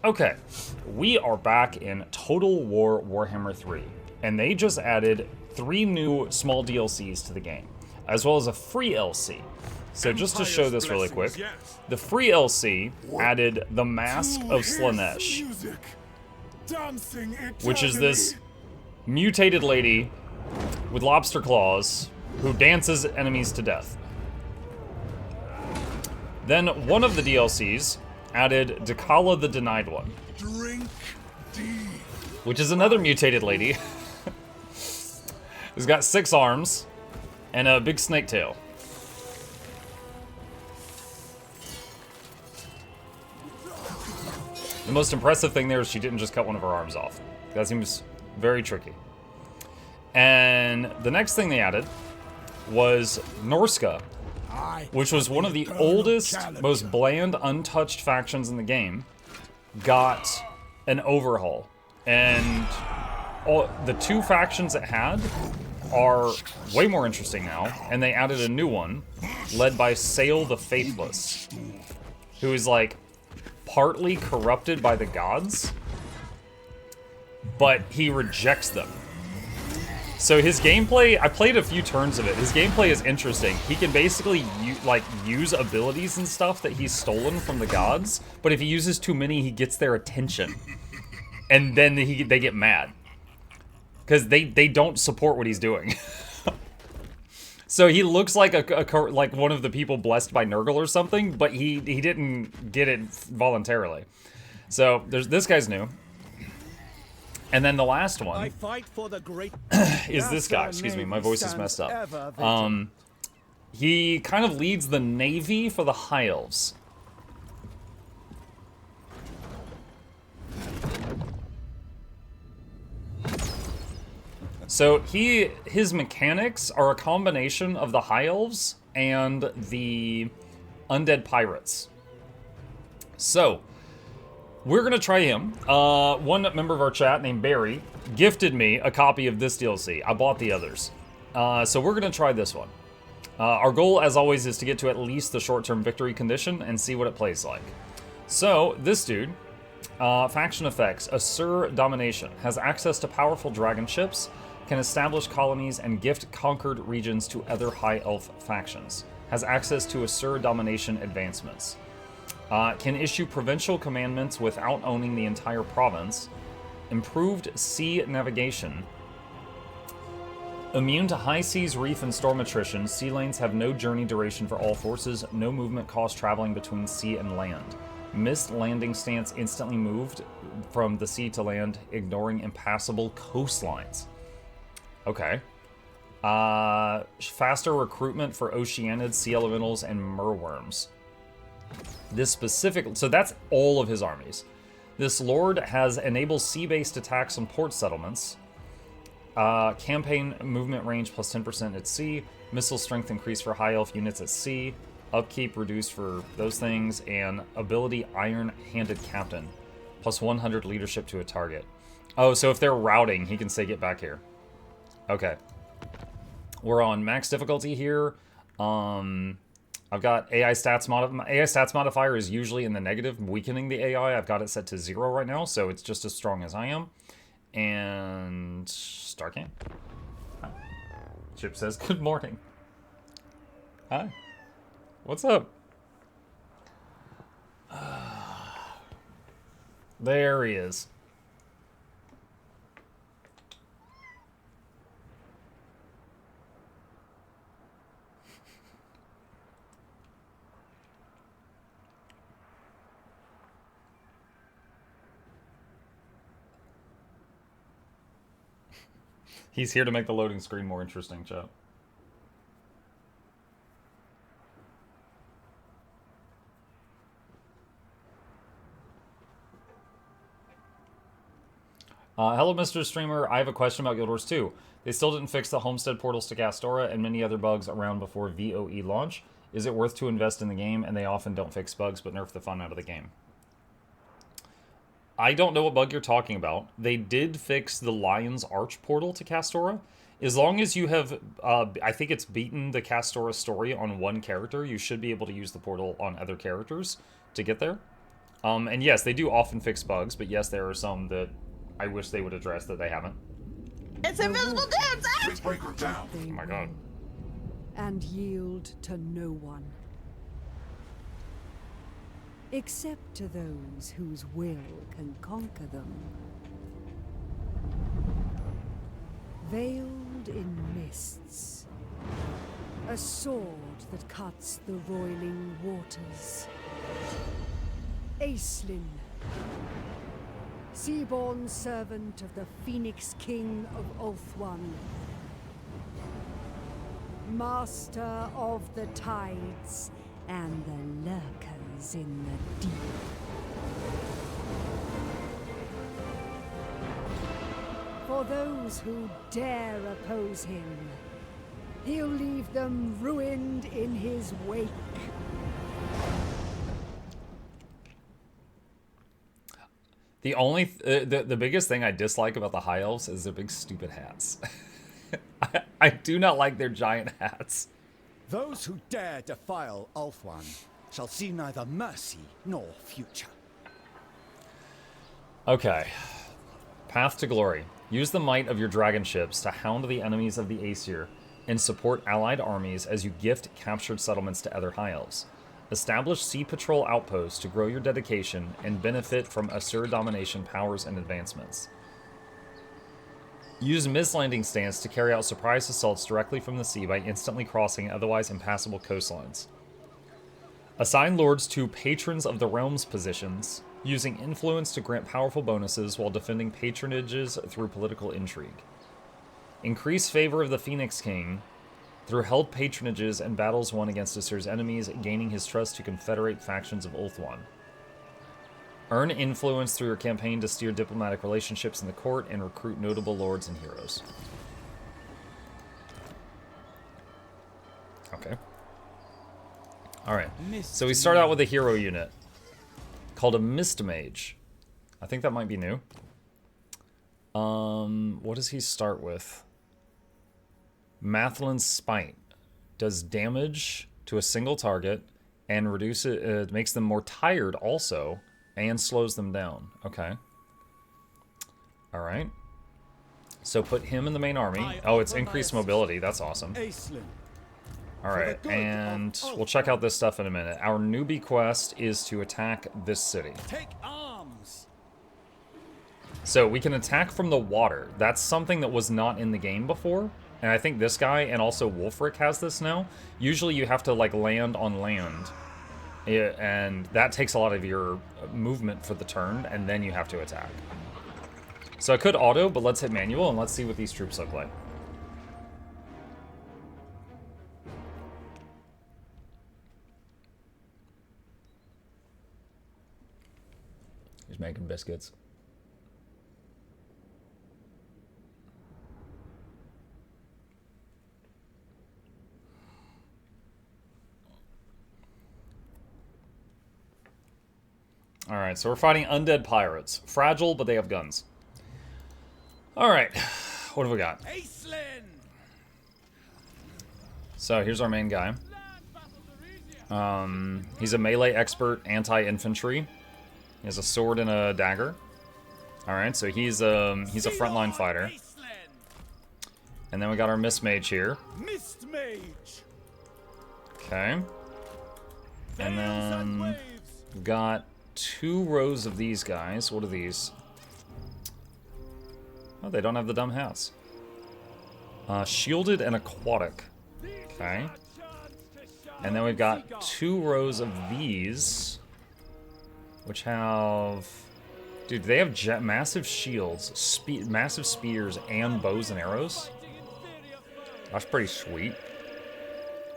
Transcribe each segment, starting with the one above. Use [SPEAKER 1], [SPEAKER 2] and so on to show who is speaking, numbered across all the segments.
[SPEAKER 1] Okay, we are back in Total War Warhammer 3, and they just added 3 new small DLCs to the game, as well as a free LC. So just to show this really quick, the free LC added the Mask of Slaanesh, which is this mutated lady with lobster claws who dances enemies to death. Then one of the DLCs added Dakala the Denied One, which is another mutated lady who's got 6 arms and a big snake tail. The most impressive thing there is she didn't just cut one of her arms off. That seems very tricky. And the next thing they added was Norska, which was one of the oldest, most bland, untouched factions in the game, got an overhaul. And the 2 factions it had are way more interesting now, and they added a new one, led by Sail the Faithless, who is like partly corrupted by the gods, but he rejects them. So his gameplay, I played a few turns of it. His gameplay is interesting. He can basically use abilities and stuff that he's stolen from the gods, but if he uses too many, he gets their attention. And then they get mad. Because they don't support what he's doing. So he looks like like one of the people blessed by Nurgle or something, but he didn't get it voluntarily. So there's this guy's new. And then the last one is this guy. Excuse me, my voice is messed up. He kind of leads the Navy for the High Elves. So his mechanics are a combination of the High Elves and the Undead Pirates. So we're gonna try him. One member of our chat named Barry gifted me a copy of this DLC. I bought the others. So we're gonna try this one. Our goal, as always, is to get to at least the short-term victory condition and see what it plays like. So this dude, faction effects, Assur Domination, has access to powerful dragon ships, can establish colonies and gift conquered regions to other High Elf factions, has access to Assur Domination advancements. Can issue provincial commandments without owning the entire province. Improved sea navigation. Immune to high seas, reef, and storm attrition. Sea lanes have no journey duration for all forces. No movement cost traveling between sea and land. Missed landing stance instantly moved from the sea to land, ignoring impassable coastlines. Okay. Faster recruitment for Oceanids, sea elementals, and merworms. This specific, so that's all of his armies. This lord has enables sea-based attacks on port settlements. Campaign movement range plus 10% at sea. Missile strength increase for high elf units at sea. Upkeep reduced for those things. And ability iron-handed captain. Plus 100 leadership to a target. Oh, so if they're routing, he can say get back here. Okay. We're on max difficulty here. I've got AI stats modifier is usually in the negative, weakening the AI. I've got it set to 0 right now, so it's just as strong as I am. And Starcamp. Hi. Chip says, good morning. Hi. What's up? There he is. He's here to make the loading screen more interesting, chat. Hello, Mr. Streamer. I have a question about Guild Wars 2. They still didn't fix the homestead portals to Gastora and many other bugs around before VOE launch. Is it worth to invest in the game? And they often don't fix bugs, but nerf the fun out of the game. I don't know what bug you're talking about. They did fix the Lion's Arch portal to Castora. As long as you have, I think it's beaten the Castora story on one character, you should be able to use the portal on other characters to get there. And yes, they do often fix bugs, but yes, there are some that I wish they would address that they haven't.
[SPEAKER 2] It's invisible dance out!
[SPEAKER 3] Breaker down.
[SPEAKER 1] Oh my god.
[SPEAKER 4] And yield to no one. Except to those whose will can conquer them. Veiled in mists. A sword that cuts the roiling waters. Aislinn. Seaborn servant of the Phoenix King of Ulthuan. Master of the tides and the lurkers in the deep. For those who dare oppose him, he'll leave them ruined in his wake.
[SPEAKER 1] The only the biggest thing I dislike about the High Elves is their big stupid hats. I do not like their giant hats.
[SPEAKER 5] Those who dare defile Ulthuan shall see neither mercy nor future.
[SPEAKER 1] Okay. Path to Glory. Use the might of your dragon ships to hound the enemies of the Aesir and support allied armies as you gift captured settlements to other High Elves. Establish Sea Patrol outposts to grow your dedication and benefit from Asur domination powers and advancements. Use Mist Landing stance to carry out surprise assaults directly from the sea by instantly crossing otherwise impassable coastlines. Assign lords to Patrons of the Realms positions, using influence to grant powerful bonuses while defending patronages through political intrigue. Increase favor of the Phoenix King through held patronages and battles won against Asur's enemies, gaining his trust to confederate factions of Ulthuan. Earn influence through your campaign to steer diplomatic relationships in the court and recruit notable lords and heroes. Okay. Alright, so we start out with a hero unit called a Mist Mage. I think that might be new. What does he start with? Mathlin's Spite. Does damage to a single target and reduce it, makes them more tired also, and slows them down. Okay. Alright. So put him in the main army. Oh, it's increased mobility. That's awesome. Alright, and we'll check out this stuff in a minute. Our newbie quest is to attack this city.
[SPEAKER 5] Take arms.
[SPEAKER 1] So we can attack from the water. That's something that was not in the game before. And I think this guy and also Wolfric has this now. Usually you have to like land on land. And that takes a lot of your movement for the turn, and then you have to attack. So I could auto, but let's hit manual and let's see what these troops look like. He's making biscuits. Alright, so we're fighting undead pirates. Fragile, but they have guns. Alright, what have we got?
[SPEAKER 5] Aislinn.
[SPEAKER 1] So here's our main guy. He's a melee expert, anti-infantry. He has a sword and a dagger. Alright, so he's a frontline fighter. And then we got our Mist Mage here.
[SPEAKER 5] Mist Mage.
[SPEAKER 1] Okay. And then we've got 2 rows of these guys. What are these? Oh, they don't have the dumb hats. Shielded and aquatic. Okay. And then we've got 2 rows of these, which have... Dude, they have massive shields, massive spears, and bows and arrows. That's pretty sweet.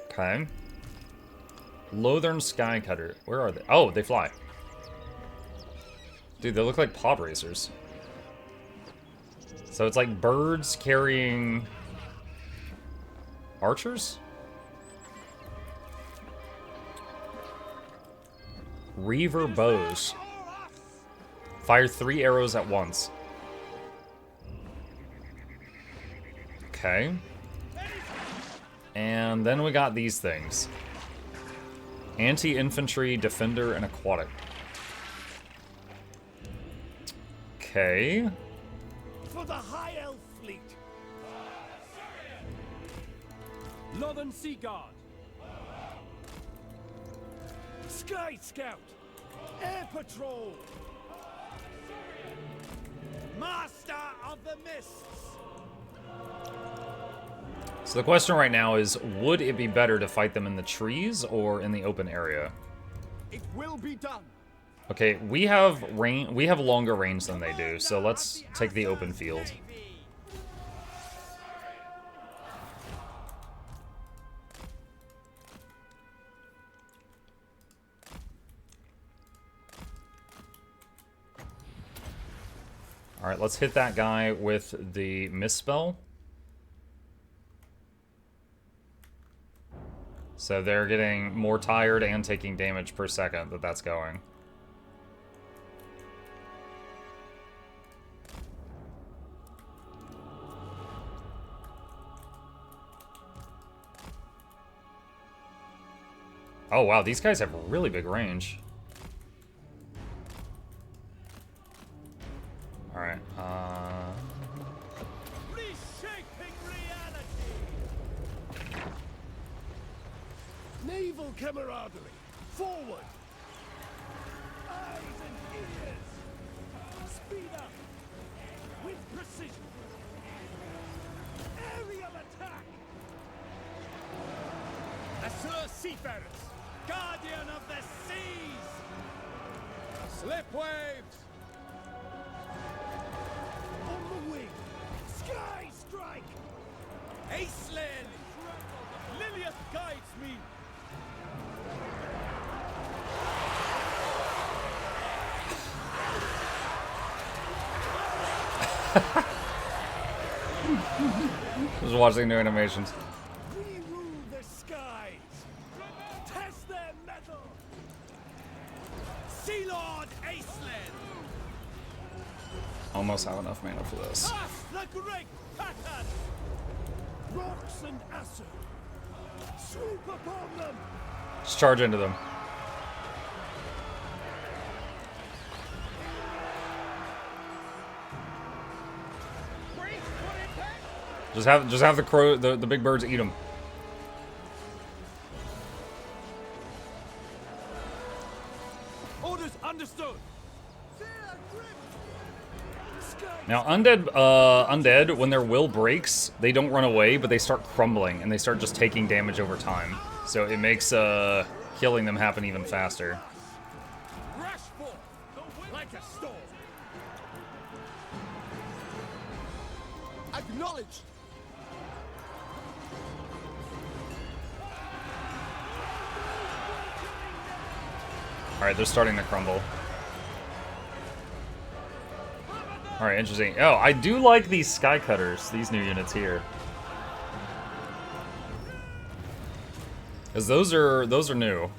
[SPEAKER 1] Okay. Lothern Skycutter. Where are they? Oh, they fly. Dude, they look like pod racers. So it's like birds carrying archers? Reaver bows. Fire 3 arrows at once. Okay. And then we got these things. Anti-infantry, defender, and aquatic. Okay.
[SPEAKER 5] For the High Elf Fleet. Northern Sea Guard. Sky Scout. Air Patrol. Master of the Mists.
[SPEAKER 1] So the question right now is, would it be better to fight them in the trees or in the open area?
[SPEAKER 5] It will be done.
[SPEAKER 1] Okay, we have longer range than they do, so let's take the open field. Alright, let's hit that guy with the misspell. So they're getting more tired and taking damage per second that's going. Oh wow, these guys have really big range. Alright,
[SPEAKER 5] Reshaping reality. Naval camaraderie. Forward. Eyes and ears. Speed up. With precision. Aerial attack. Assure seafarers. Guardian of the seas. Slip waves. On the wing. Sky strike. Aislinn. Lilius guides me.
[SPEAKER 1] just watching new animations.
[SPEAKER 5] We rule the skies. Test their metal. Sea Lord Aislinn.
[SPEAKER 1] Almost have enough mana for this.
[SPEAKER 5] Cast the great pattern. Rocks and acid. Swoop upon them.
[SPEAKER 1] Just charge into them. Just have the crow, the big birds eat them.
[SPEAKER 5] Orders understood.
[SPEAKER 1] Now, undead, when their will breaks, they don't run away, but they start crumbling, and they start just taking damage over time. So it makes killing them happen even faster.
[SPEAKER 5] Rush forth, like a storm. Acknowledged.
[SPEAKER 1] Alright, they're starting to crumble. Alright, interesting. Oh, I do like these Sky Cutters, these new units here. Because those are new.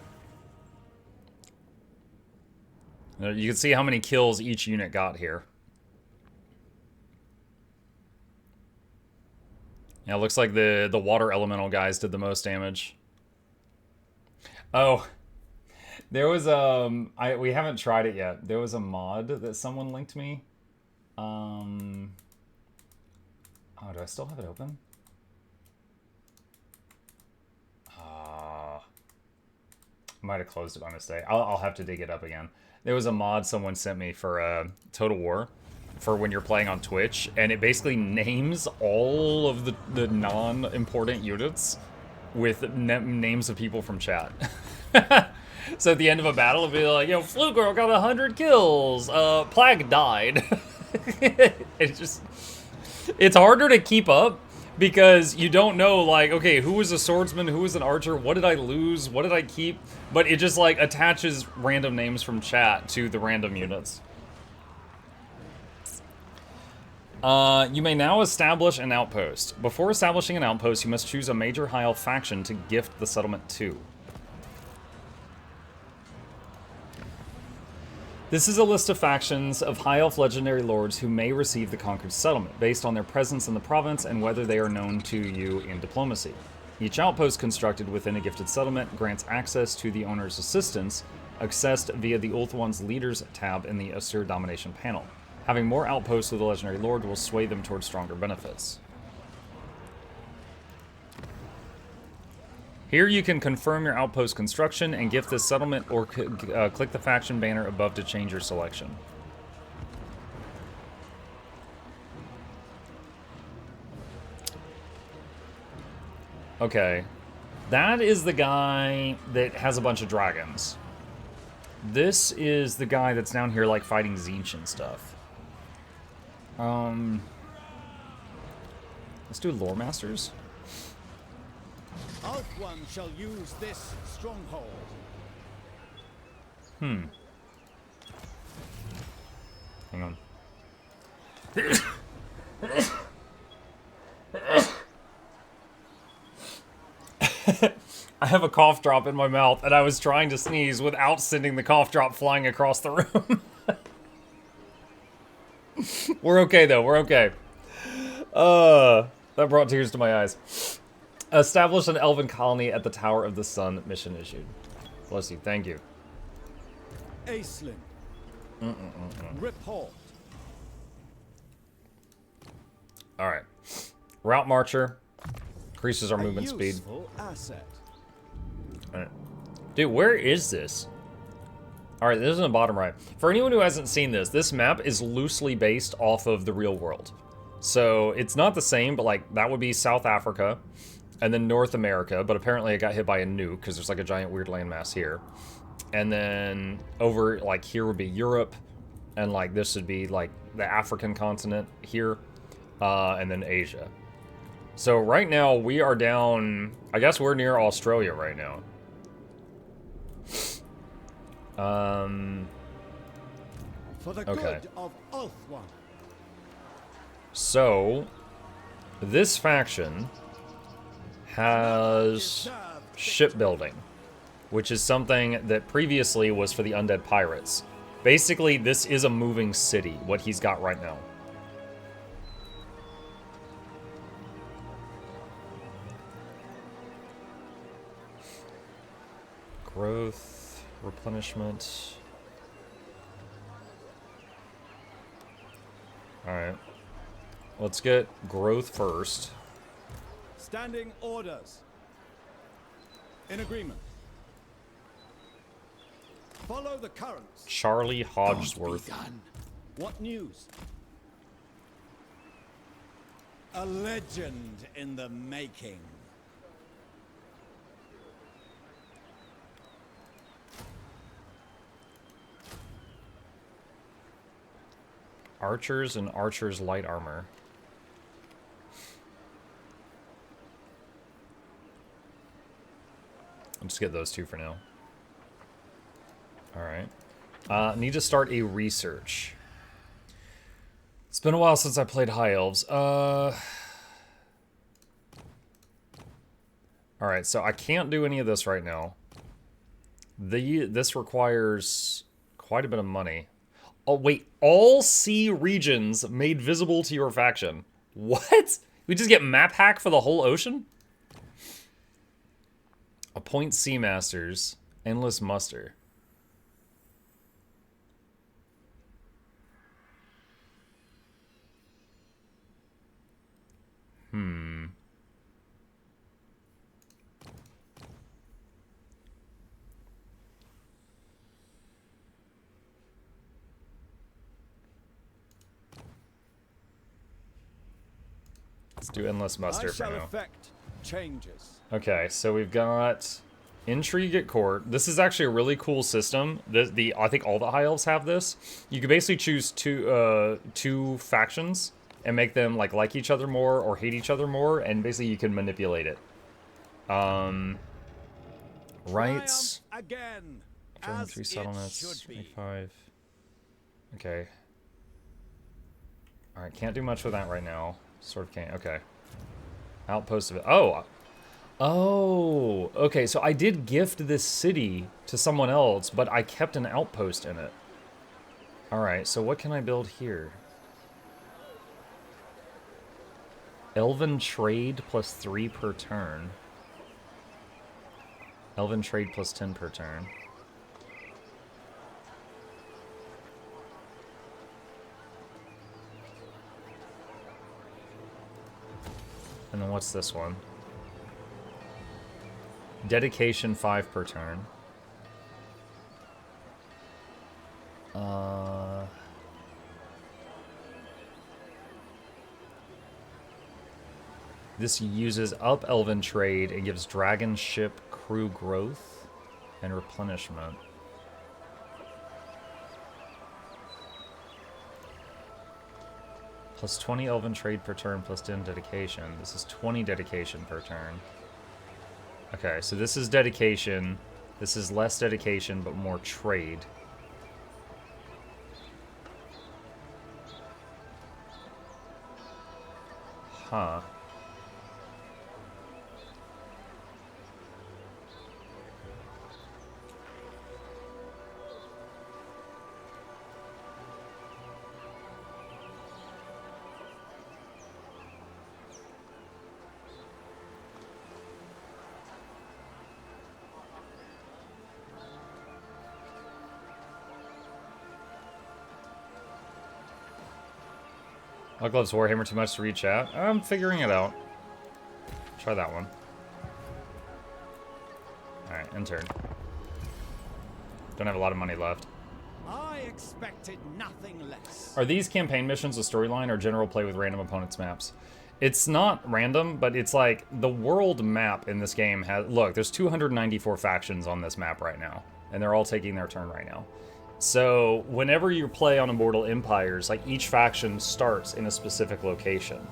[SPEAKER 1] You can see how many kills each unit got here. Yeah, it looks like the water elemental guys did the most damage. Oh. There was we haven't tried it yet. There was a mod that someone linked me. Oh, do I still have it open? Might have closed it by mistake. I'll have to dig it up again. There was a mod someone sent me for Total War for when you're playing on Twitch, and it basically names all of the non-important units with names of people from chat. So at the end of a battle, it'll be like, yo, Flu Girl got 100 kills. Plague died. It's harder to keep up because you don't know, like, okay, who was a swordsman, who was an archer, what did I lose, what did I keep? But it just, like, attaches random names from chat to the random units. You may now establish an outpost. Before establishing an outpost, you must choose a major High Elf faction to gift the settlement to. This is a list of factions of High Elf legendary lords who may receive the conquered settlement, based on their presence in the province and whether they are known to you in diplomacy. Each outpost constructed within a gifted settlement grants access to the owner's assistance, accessed via the Ulthuan's Leaders tab in the Asur Domination panel. Having more outposts with the legendary lord will sway them towards stronger benefits. Here you can confirm your outpost construction and gift this settlement, or click the faction banner above to change your selection. Okay. That is the guy that has a bunch of dragons. This is the guy that's down here, like, fighting Tzeentch and stuff. Let's do Lore Masters.
[SPEAKER 5] One shall use this stronghold.
[SPEAKER 1] Hang on. I have a cough drop in my mouth, and I was trying to sneeze without sending the cough drop flying across the room. We're okay, though. We're okay. That brought tears to my eyes. Establish an elven colony at the Tower of the Sun. Mission issued. Bless you. Thank you.
[SPEAKER 5] Aislinn. Report.
[SPEAKER 1] Alright. Route Marcher. Increases our movement speed.
[SPEAKER 5] Asset.
[SPEAKER 1] Alright. Dude, where is this? Alright, this is in the bottom right. For anyone who hasn't seen this, this map is loosely based off of the real world. So, it's not the same, but like, that would be South Africa. And then North America, but apparently it got hit by a nuke, because there's like a giant weird landmass here. And then over, like, here would be Europe, and like, this would be like the African continent here, and then Asia. So right now, we are down, I guess we're near Australia right now.
[SPEAKER 5] For the
[SPEAKER 1] Okay.
[SPEAKER 5] good of Ulthuan.
[SPEAKER 1] So, this faction has shipbuilding, which is something that previously was for the undead pirates. Basically, this is a moving city, what he's got right now. Growth, replenishment. Alright. Let's get growth first.
[SPEAKER 5] Standing orders. In agreement. Follow the currents.
[SPEAKER 1] Charlie Hogsworth.
[SPEAKER 5] What news? A legend in the making.
[SPEAKER 1] Archers and archers light armor. I'll just get those two for now. Alright. Need to start a research. It's been a while since I played High Elves. Alright, so I can't do any of this right now. This requires quite a bit of money. Oh, wait. All sea regions made visible to your faction. What? We just get map hack for the whole ocean? Appoint Sea Masters. Endless muster. Let's do Endless Muster for now.
[SPEAKER 5] Effect changes.
[SPEAKER 1] Okay, so we've got Intrigue at Court. This is actually a really cool system. I think all the High Elves have this. You can basically choose two factions and make them like each other more or hate each other more, and basically you can manipulate it. Rights.
[SPEAKER 5] Again.
[SPEAKER 1] Turn
[SPEAKER 5] As
[SPEAKER 1] 3
[SPEAKER 5] it
[SPEAKER 1] settlements.
[SPEAKER 5] should be.
[SPEAKER 1] Make 5. Okay. Alright, can't do much with that right now. Sort of can't. Okay. Outpost of it. Oh! Oh! Okay, so I did gift this city to someone else, but I kept an outpost in it. Alright, so what can I build here? Elven Trade plus 3 per turn. Elven Trade plus 10 per turn. And then what's this one? Dedication 5 per turn. This uses up Elven Trade and gives Dragon Ship crew growth and replenishment. Plus 20 Elven Trade per turn, plus 10 dedication. This is 20 dedication per turn. Okay, so this is dedication. This is less dedication, but more trade. Huh. Mukluk loves Warhammer too much to read chat. I'm figuring it out. Try that one. Alright, intern. Don't have a lot of money left.
[SPEAKER 5] I expected nothing less.
[SPEAKER 1] Are these campaign missions a storyline or general play with random opponents maps? It's not random, but it's like the world map in this game has... Look, there's 294 factions on this map right now, and they're all taking their turn right now. So whenever you play on Immortal Empires, like each faction starts in a specific location.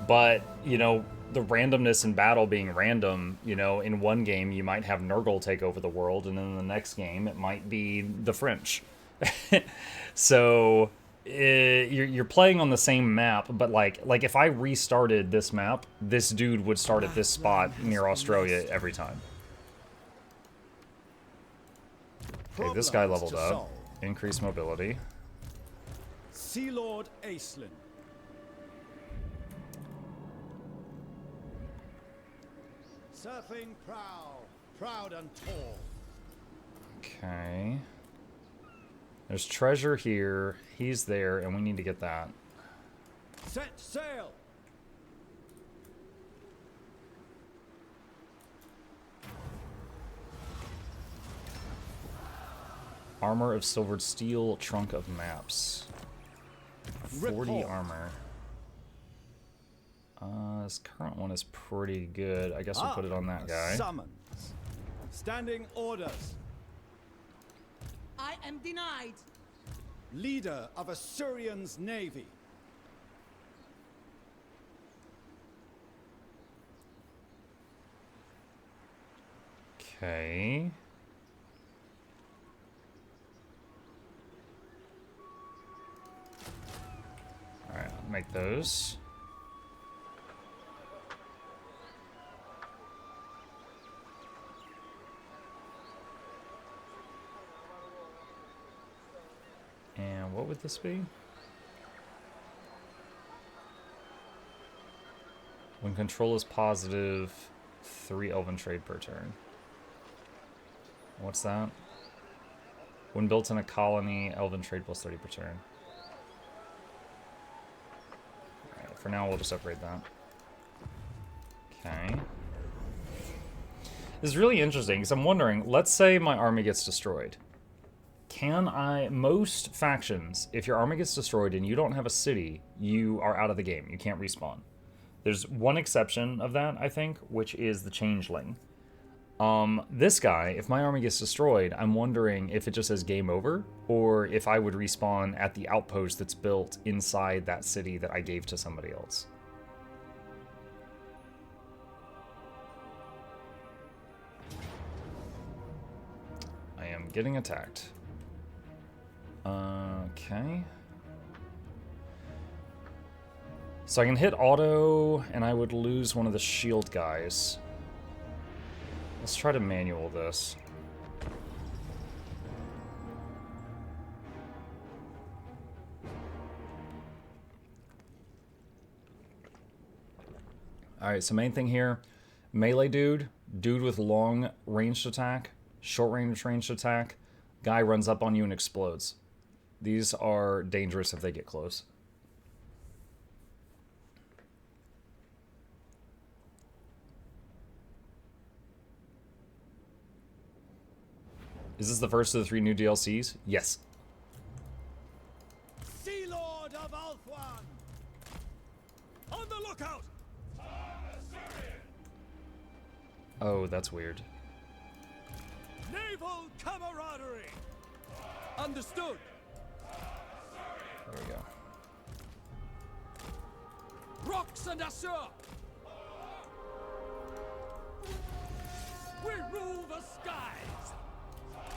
[SPEAKER 1] But, you know, the randomness in battle being random, you know, in one game you might have Nurgle take over the world, and then in the next game it might be the French. So you're playing on the same map, but like if I restarted this map, this dude would start at this spot near Australia every time. Okay, this guy leveled up. Increased mobility.
[SPEAKER 5] Sea Lord Aislinn. Surfing prow, proud and tall.
[SPEAKER 1] Okay. There's treasure here. He's there, and we need to get that.
[SPEAKER 5] Set sail.
[SPEAKER 1] Armor of silvered steel, trunk of maps. 40
[SPEAKER 5] Report.
[SPEAKER 1] armor. This current one is pretty good. I guess we'll put it on that guy.
[SPEAKER 5] Summons. Standing orders.
[SPEAKER 2] I am denied.
[SPEAKER 5] Leader of Assyrian's navy.
[SPEAKER 1] Okay. Alright, I'll make those. And what would this be? When control is positive, 3 Elven Trade per turn. What's that? When built in a colony, Elven Trade plus 30 per turn. Alright, for now we'll just upgrade that. Okay. This is really interesting, because I'm wondering, let's say my army gets destroyed. Can I... Most factions, if your army gets destroyed and you don't have a city, you are out of the game. You can't respawn. There's one exception of that, I think, which is the Changeling. This guy, if my army gets destroyed, I'm wondering if it just says game over, or if I would respawn at the outpost that's built inside that city that I gave to somebody else. I am getting attacked. Okay. So I can hit auto, and I would lose one of the shield guys. Let's try to manual this. Alright, so main thing here. Melee dude. Dude with long ranged attack. Short range ranged attack. Guy runs up on you and explodes. These are dangerous if they get close. Is this the first of the 3 new DLCs? Yes.
[SPEAKER 5] Sea Lord of Ulthuan! On the lookout!
[SPEAKER 1] Oh, that's weird.
[SPEAKER 5] Naval camaraderie! Understood!
[SPEAKER 1] There we go.
[SPEAKER 5] Rocks and Assur! We rule the skies!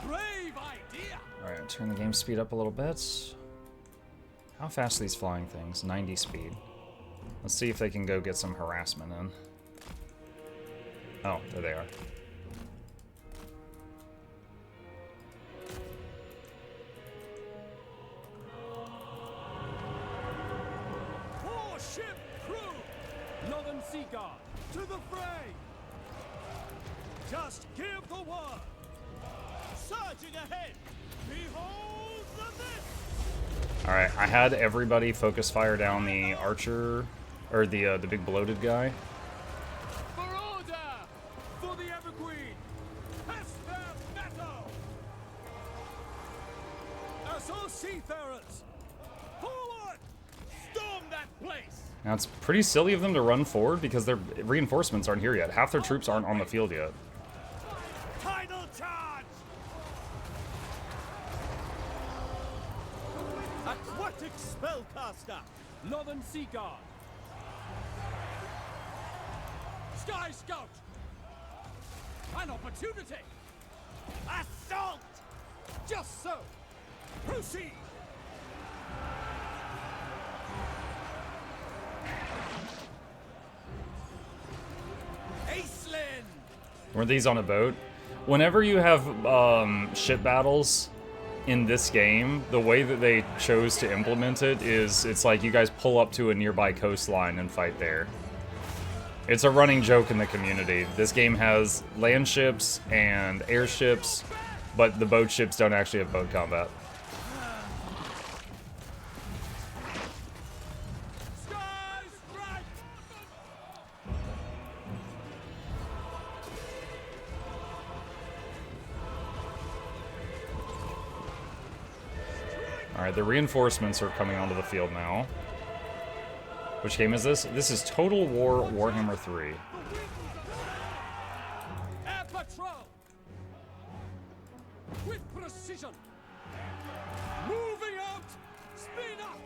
[SPEAKER 5] Brave idea!
[SPEAKER 1] Alright, turn the game speed up a little bit. How fast are these flying things? 90 speed. Let's see if they can go get some harassment in. Oh, there they are.
[SPEAKER 5] Warship crew! Northern Sea Guard, to the fray! Just give the word! Surging ahead! Behold the mist!
[SPEAKER 1] Alright, I had everybody focus fire down the archer, or the big bloated guy.
[SPEAKER 5] For order! For the Evergreen! Hester Meadow! Assault seafarers! Forward! Storm that place!
[SPEAKER 1] Now, it's pretty silly of them to run forward because their reinforcements aren't here yet. Half their troops aren't on the field yet.
[SPEAKER 5] Tidal charge! Aquatic spellcaster! Northern Sea Guard! Sky Scout! An opportunity! Assault! Just so! Proceed! Aislinn!
[SPEAKER 1] Were these on a boat? Whenever you have ship battles in this game, the way that they chose to implement it is it's like you guys pull up to a nearby coastline and fight there. It's a running joke in the community. This game has land ships and airships, but the boat ships don't actually have boat combat. Alright, the reinforcements are coming onto the field now. Which game is this? This is Total War Warhammer 3.
[SPEAKER 5] Air patrol! With precision! Moving out! Speed up!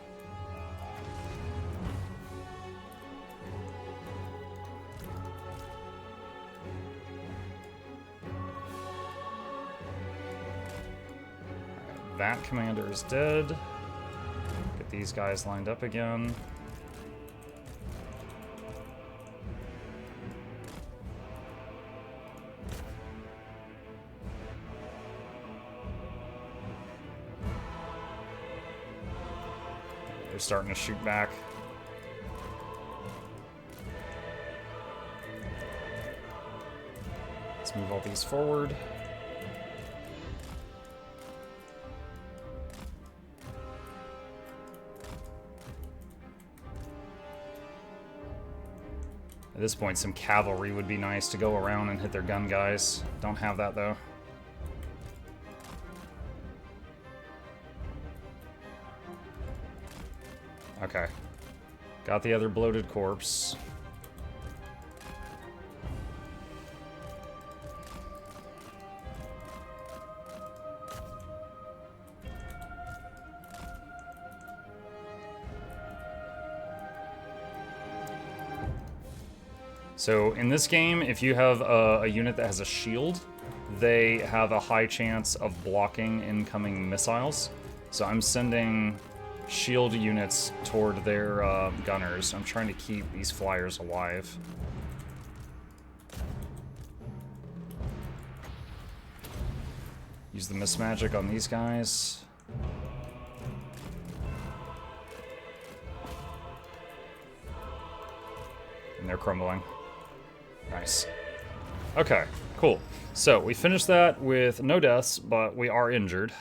[SPEAKER 1] That commander is dead. Get these guys lined up again. They're starting to shoot back. Let's move all these forward. At this point, some cavalry would be nice to go around and hit their gun guys. Don't have that, though. Okay. Got the other bloated corpse. So in this game, if you have a unit that has a shield, they have a high chance of blocking incoming missiles. So I'm sending shield units toward their gunners. I'm trying to keep these flyers alive. Use the miss magic on these guys. And they're crumbling. Nice. Okay, cool. So we finished that with no deaths, but we are injured.